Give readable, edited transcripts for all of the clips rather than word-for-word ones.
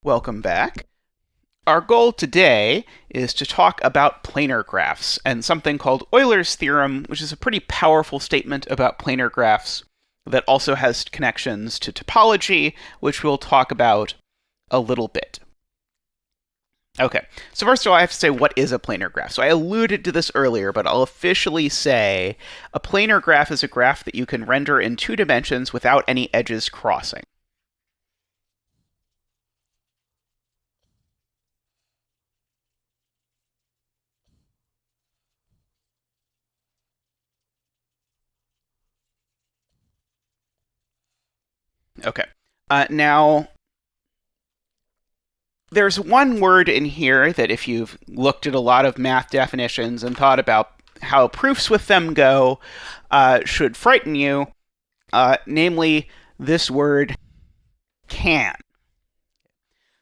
Welcome back. Our goal today is to talk about planar graphs and something called Euler's Theorem, which is a pretty powerful statement about planar graphs that also has connections to topology, which we'll talk about a little bit. Okay, so first of all, I have to say, what is a planar graph? So I alluded to this earlier, but I'll officially say a planar graph is a graph that you can render in 2 dimensions without any edges crossing. Okay, now there's one word in here that if you've looked at a lot of math definitions and thought about how proofs with them go, should frighten you, namely this word can.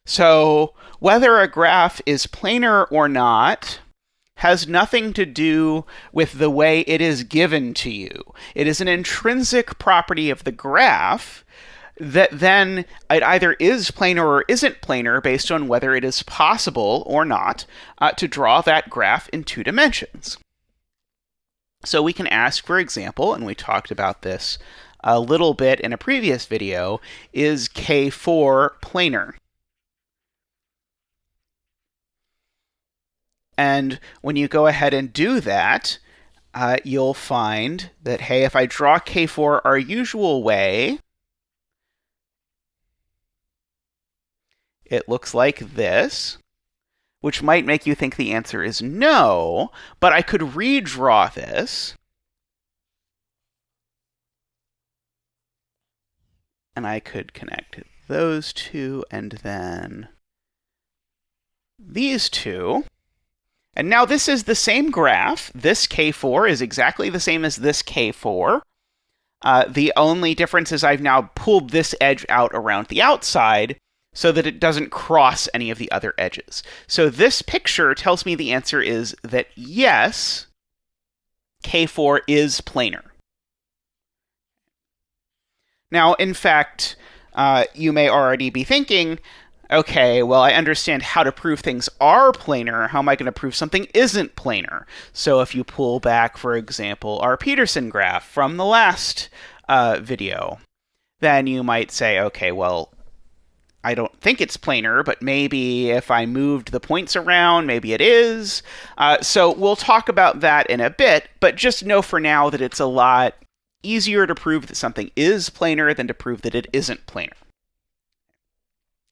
So whether a graph is planar or not has nothing to do with the way it is given to you. It is an intrinsic property of the graph that then it either is planar or isn't planar based on whether it is possible or not to draw that graph in 2 dimensions. So we can ask, for example, and we talked about this a little bit in a previous video, is K4 planar? And when you go ahead and do that, you'll find that, hey, if I draw K4 our usual way, it looks like this, which might make you think the answer is no, but I could redraw this. And I could connect those two and then these two. And now this is the same graph. This K4 is exactly the same as this K4. The only difference is I've now pulled this edge out around the outside so that it doesn't cross any of the other edges. So this picture tells me the answer is that yes, K4 is planar. Now, in fact, you may already be thinking, okay, well, I understand how to prove things are planar. How am I going to prove something isn't planar? So if you pull back, for example, our Peterson graph from the last video, then you might say, okay, well, I don't think it's planar, but maybe if I moved the points around, maybe it is. So we'll talk about that in a bit, but just know for now that it's a lot easier to prove that something is planar than to prove that it isn't planar.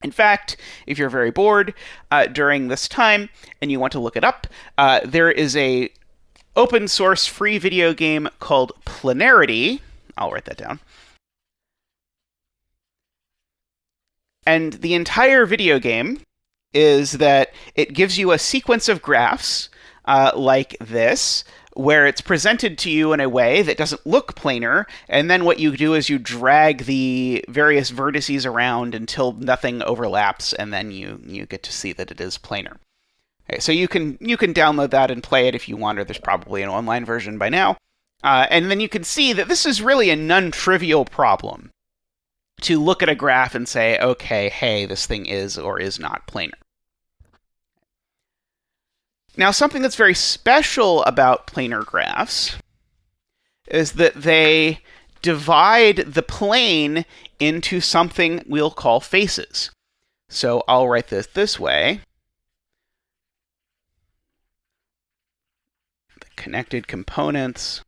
In fact, if you're very bored during this time and you want to look it up, there is a open source free video game called Planarity. I'll write that down. And the entire video game is that it gives you a sequence of graphs like this, where it's presented to you in a way that doesn't look planar, and then what you do is you drag the various vertices around until nothing overlaps, and then you get to see that it is planar. Okay, so you can download that and play it if you want, or there's probably an online version by now. And then you can see that this is really a non-trivial problem to look at a graph and say, okay, hey, this thing is or is not planar. Now, something that's very special about planar graphs is that they divide the plane into something we'll call faces. So I'll write this way. The connected components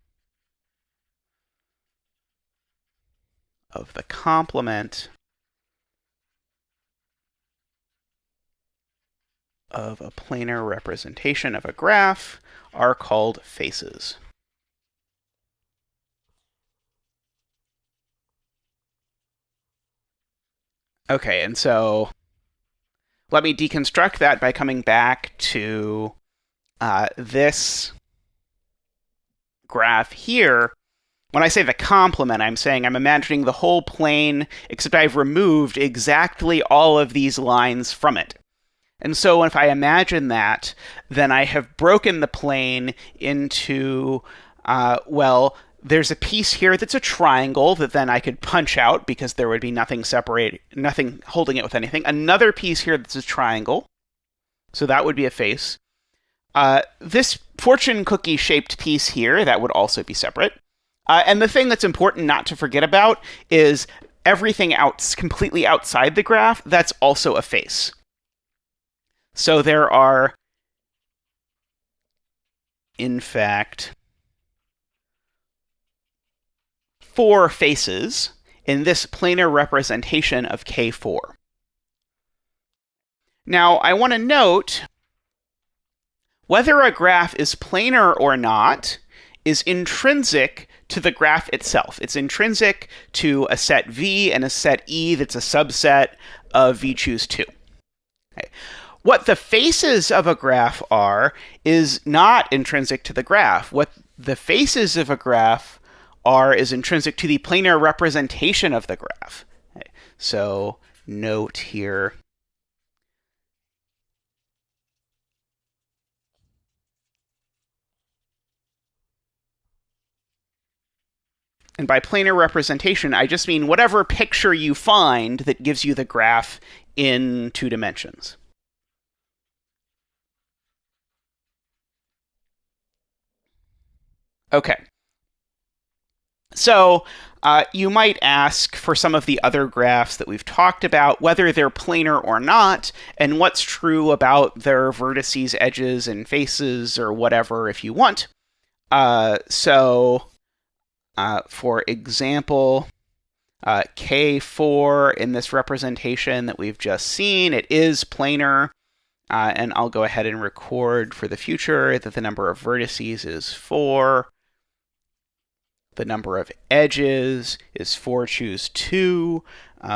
of the complement of a planar representation of a graph are called faces. Okay, and so let me deconstruct that by coming back to this graph here. When I say the complement, I'm saying I'm imagining the whole plane, except I've removed exactly all of these lines from it. And so if I imagine that, then I have broken the plane into, well, There's a piece here that's a triangle that then I could punch out because there would be nothing holding it with anything. Another piece here that's a triangle, so that would be a face. This fortune cookie shaped piece here, that would also be separate. And the thing that's important not to forget about is everything completely outside the graph, that's also a face. So there are, in fact, 4 faces in this planar representation of K4. Now, I want to note whether a graph is planar or not is intrinsic to the graph itself. It's intrinsic to a set V and a set E that's a subset of V choose 2. Okay. What the faces of a graph are is not intrinsic to the graph. What the faces of a graph are is intrinsic to the planar representation of the graph. Okay. So note here. And by planar representation, I just mean whatever picture you find that gives you the graph in 2 dimensions. Okay. So you might ask for some of the other graphs that we've talked about, whether they're planar or not, and what's true about their vertices, edges, and faces, or whatever if you want. For example, K4 in this representation that we've just seen, it is planar. And I'll go ahead and record for the future that the number of vertices is 4. The number of edges is 4 choose 2,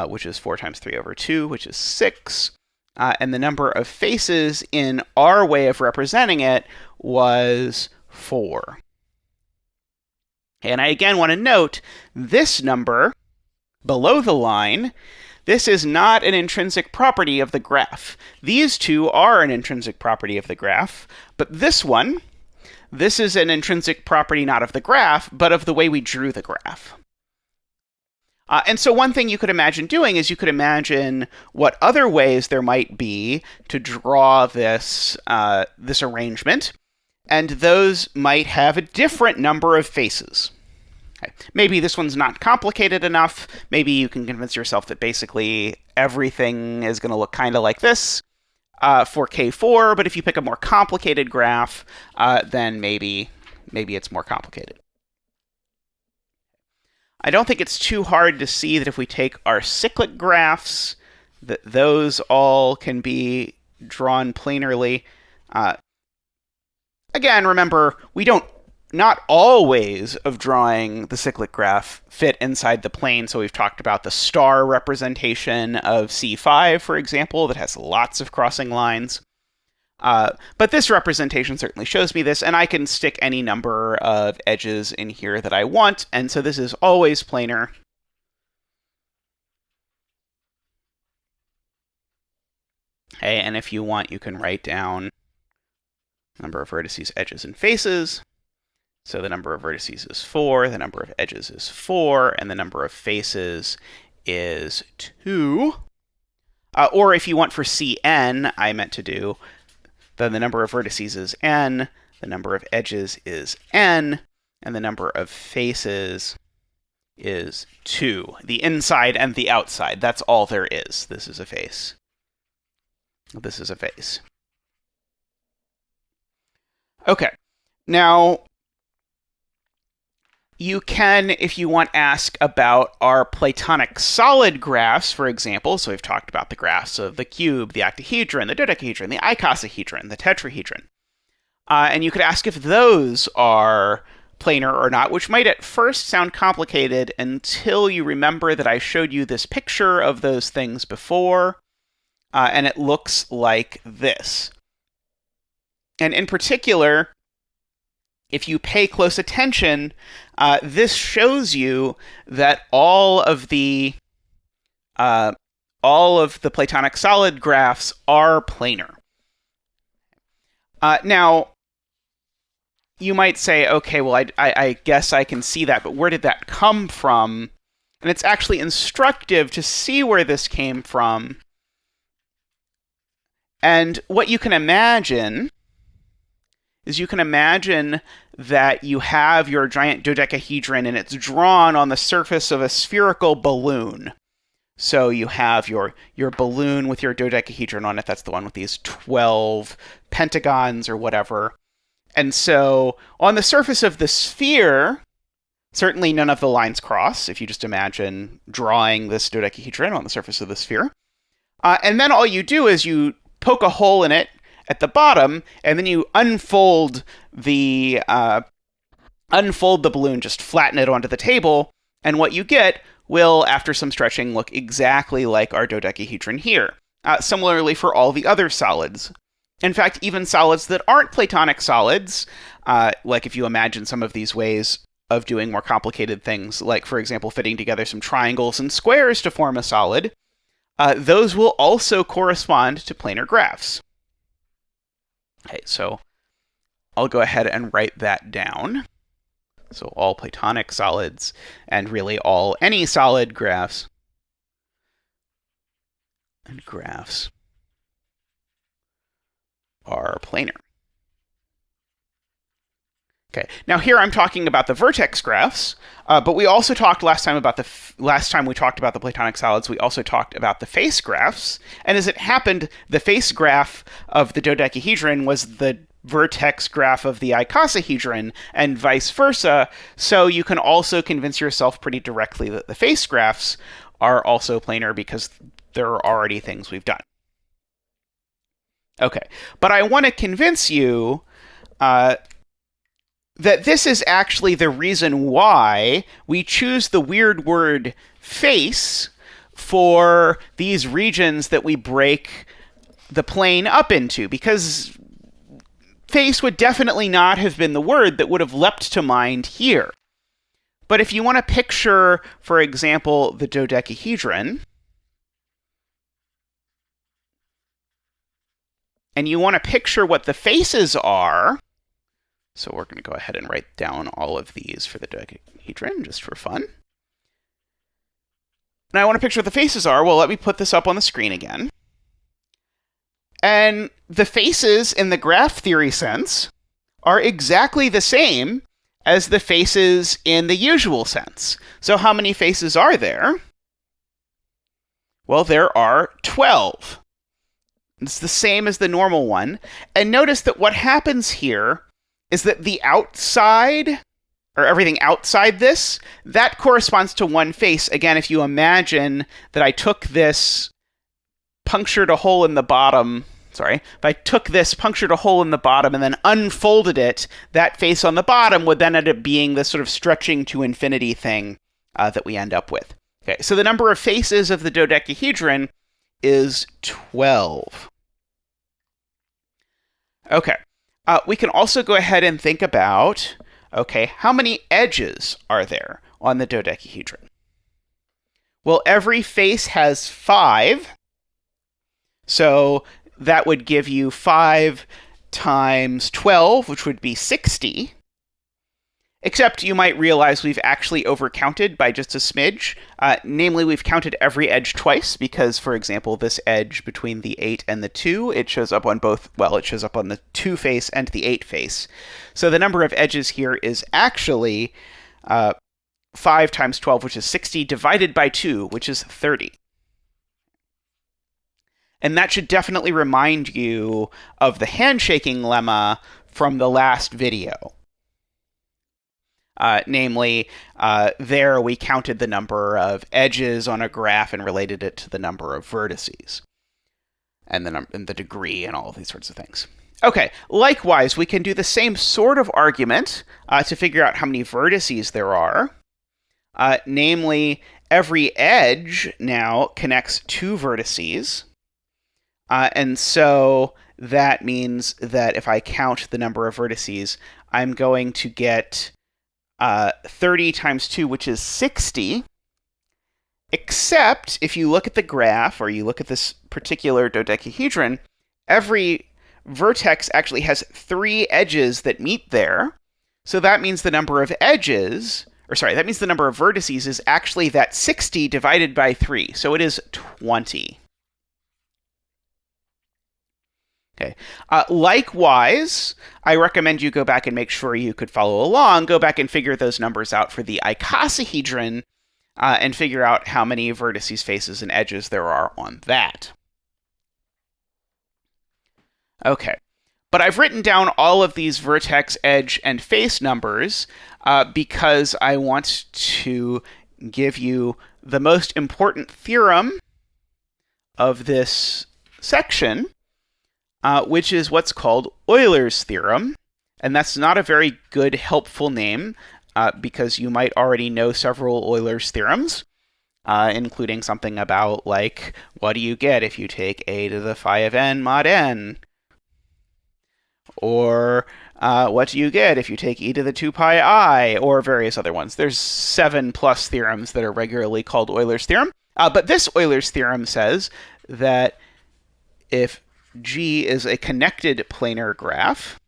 which is 4 times 3 over 2, which is 6. And the number of faces in our way of representing it was 4. And I again want to note this number below the line, this is not an intrinsic property of the graph. These two are an intrinsic property of the graph, but this is an intrinsic property not of the graph, but of the way we drew the graph. And so one thing you could imagine doing is you could imagine what other ways there might be to draw this arrangement, and those might have a different number of faces. Okay. Maybe this one's not complicated enough. Maybe you can convince yourself that basically everything is going to look kind of like this for K4, but if you pick a more complicated graph, then maybe it's more complicated. I don't think it's too hard to see that if we take our cyclic graphs, that those all can be drawn planarly. Again, remember, not all ways of drawing the cyclic graph fit inside the plane. So we've talked about the star representation of C5, for example, that has lots of crossing lines. But this representation certainly shows me this, and I can stick any number of edges in here that I want, and so this is always planar. Okay, and if you want, you can write down number of vertices, edges, and faces. So the number of vertices is 4, the number of edges is 4, and the number of faces is 2. Or if you want for Cn, I meant to do, then the number of vertices is n, the number of edges is n, and the number of faces is 2. The inside and the outside, that's all there is. This is a face. This is a face. Okay, now you can, if you want, ask about our Platonic solid graphs, for example. So we've talked about the graphs of the cube, the octahedron, the dodecahedron, the icosahedron, the tetrahedron. And you could ask if those are planar or not, which might at first sound complicated until you remember that I showed you this picture of those things before, and it looks like this. And in particular, if you pay close attention, this shows you that all of the Platonic solid graphs are planar. Now, you might say, okay, well, I guess I can see that, but where did that come from? And it's actually instructive to see where this came from. And what you can imagine is you can imagine that you have your giant dodecahedron and it's drawn on the surface of a spherical balloon. So you have your balloon with your dodecahedron on it. That's the one with these 12 pentagons or whatever. And so on the surface of the sphere, certainly none of the lines cross, if you just imagine drawing this dodecahedron on the surface of the sphere. And then all you do is you poke a hole in it at the bottom, and then you unfold the balloon, just flatten it onto the table, and what you get will, after some stretching, look exactly like our dodecahedron here. Similarly for all the other solids. In fact, even solids that aren't Platonic solids, like if you imagine some of these ways of doing more complicated things, like, for example, fitting together some triangles and squares to form a solid, those will also correspond to planar graphs. Okay, so I'll go ahead and write that down. So all Platonic solids, and really any solid graphs, and graphs are planar. Okay, now here I'm talking about the vertex graphs, but we also talked last time we talked about the Platonic solids, we also talked about the face graphs, and as it happened, the face graph of the dodecahedron was the vertex graph of the icosahedron, and vice versa, so you can also convince yourself pretty directly that the face graphs are also planar because there are already things we've done. Okay, but I want to convince you that this is actually the reason why we choose the weird word face for these regions that we break the plane up into, because face would definitely not have been the word that would have leapt to mind here. But if you want to picture, for example, the dodecahedron, and you want to picture what the faces are, so we're going to go ahead and write down all of these for the dodecahedron, just for fun. And I want to picture what the faces are. Well, let me put this up on the screen again. And the faces in the graph theory sense are exactly the same as the faces in the usual sense. So how many faces are there? Well, there are 12. It's the same as the normal one. And notice that what happens here is that the outside, or everything outside this, that corresponds to one face. Again, if you imagine that I took this, punctured a hole in the bottom, if I took this, punctured a hole in the bottom, and then unfolded it, that face on the bottom would then end up being this sort of stretching to infinity thing that we end up with. Okay, so the number of faces of the dodecahedron is 12. Okay. We can also go ahead and think about, okay, how many edges are there on the dodecahedron? Well, every face has 5, so that would give you 5 times 12, which would be 60. Except you might realize we've actually overcounted by just a smidge. Namely, we've counted every edge twice because, for example, this edge between the 8 and the 2, it shows up on both, well, it shows up on the 2 face and the 8 face. So the number of edges here is actually 5 times 12, which is 60, divided by 2, which is 30. And that should definitely remind you of the handshaking lemma from the last video. Namely, there we counted the number of edges on a graph and related it to the number of vertices, and the degree and all of these sorts of things. Okay, likewise, we can do the same sort of argument to figure out how many vertices there are. Namely, every edge now connects 2 vertices, and so that means that if I count the number of vertices, I'm going to get 30 times 2, which is 60, except if you look at the graph, or you look at this particular dodecahedron, every vertex actually has 3 edges that meet there, So that means the number of edges, that means the number of vertices is actually that 60 divided by 3. So it is 20. Okay. Likewise, I recommend you go back and make sure you could follow along. Go back and figure those numbers out for the icosahedron and figure out how many vertices, faces, and edges there are on that. Okay. But I've written down all of these vertex, edge, and face numbers because I want to give you the most important theorem of this section, which is what's called Euler's Theorem. And that's not a very good, helpful name because you might already know several Euler's theorems, including something about, like, what do you get if you take a to the phi of n mod n? Or what do you get if you take e to the 2 pi I, or various other ones. There's 7+ theorems that are regularly called Euler's theorem. But this Euler's theorem says that if G is a connected planar graph,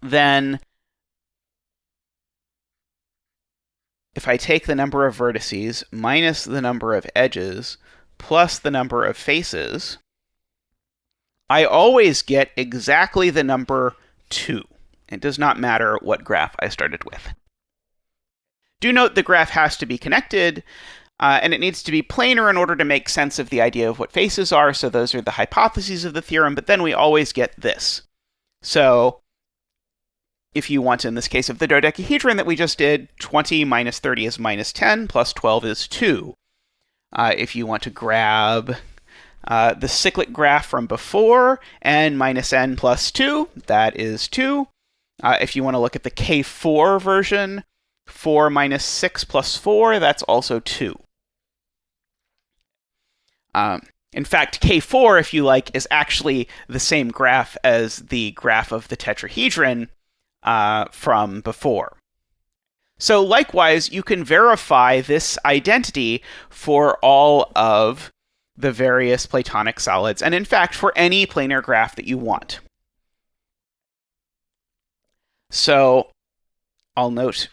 then if I take the number of vertices minus the number of edges plus the number of faces, I always get exactly the number 2. It does not matter what graph I started with. Do note the graph has to be connected, and it needs to be planar in order to make sense of the idea of what faces are, so those are the hypotheses of the theorem, but then we always get this. So if you want, in this case of the dodecahedron that we just did, 20 minus 30 is minus 10, plus 12 is 2. If you want to grab the cyclic graph from before, n minus n plus 2, that is 2. If you want to look at the K4 version, 4 minus 6 plus 4, that's also 2. In fact, K4, if you like, is actually the same graph as the graph of the tetrahedron from before. So likewise, you can verify this identity for all of the various Platonic solids, and in fact, for any planar graph that you want. So I'll note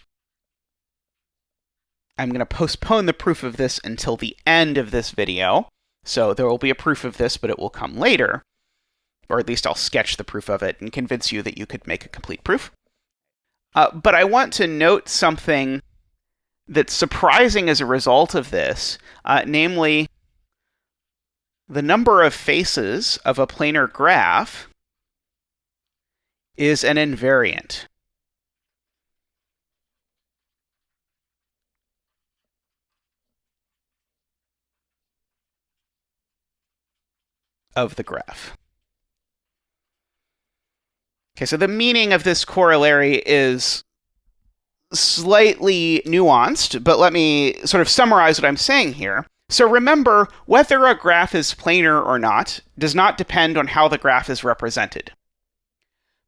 I'm going to postpone the proof of this until the end of this video. So there will be a proof of this, but it will come later. Or at least I'll sketch the proof of it and convince you that you could make a complete proof. But I want to note something that's surprising as a result of this, namely the number of faces of a planar graph is an invariant of the graph. Okay, so the meaning of this corollary is slightly nuanced, but let me sort of summarize what I'm saying here. So remember, whether a graph is planar or not does not depend on how the graph is represented.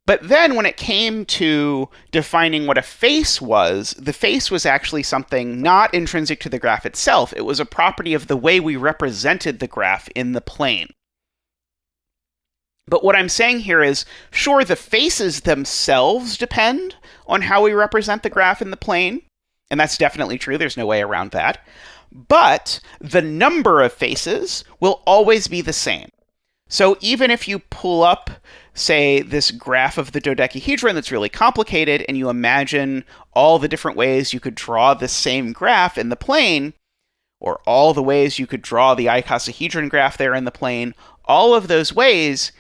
But then when it came to defining what a face was, the face was actually something not intrinsic to the graph itself. It was a property of the way we represented the graph in the plane. But what I'm saying here is, sure, the faces themselves depend on how we represent the graph in the plane, and that's definitely true. There's no way around that. But the number of faces will always be the same. So even if you pull up, say, this graph of the dodecahedron that's really complicated, and you imagine all the different ways you could draw the same graph in the plane, or all the ways you could draw the icosahedron graph there in the plane, all of those ways,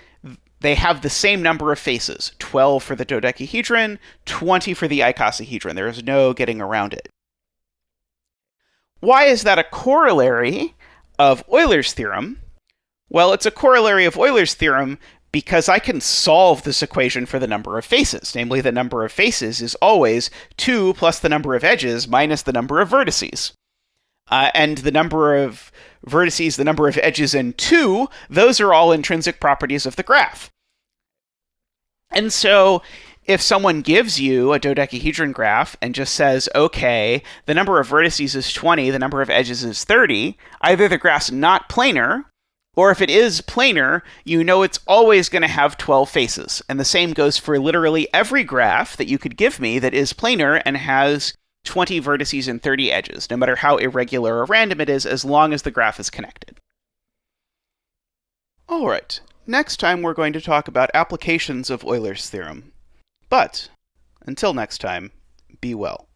they have the same number of faces, 12 for the dodecahedron, 20 for the icosahedron. There is no getting around it. Why is that a corollary of Euler's theorem? Well, it's a corollary of Euler's theorem because I can solve this equation for the number of faces. Namely, the number of faces is always 2 plus the number of edges minus the number of vertices. And the number of vertices, the number of edges, and 2, those are all intrinsic properties of the graph. And so If someone gives you a dodecahedron graph and just says, okay, the number of vertices is 20, the number of edges is 30, either the graph's not planar, or if it is planar, you know it's always going to have 12 faces. And the same goes for literally every graph that you could give me that is planar and has 20 vertices and 30 edges, no matter how irregular or random it is, as long as the graph is connected. All right, next time we're going to talk about applications of Euler's theorem. But, until next time, be well.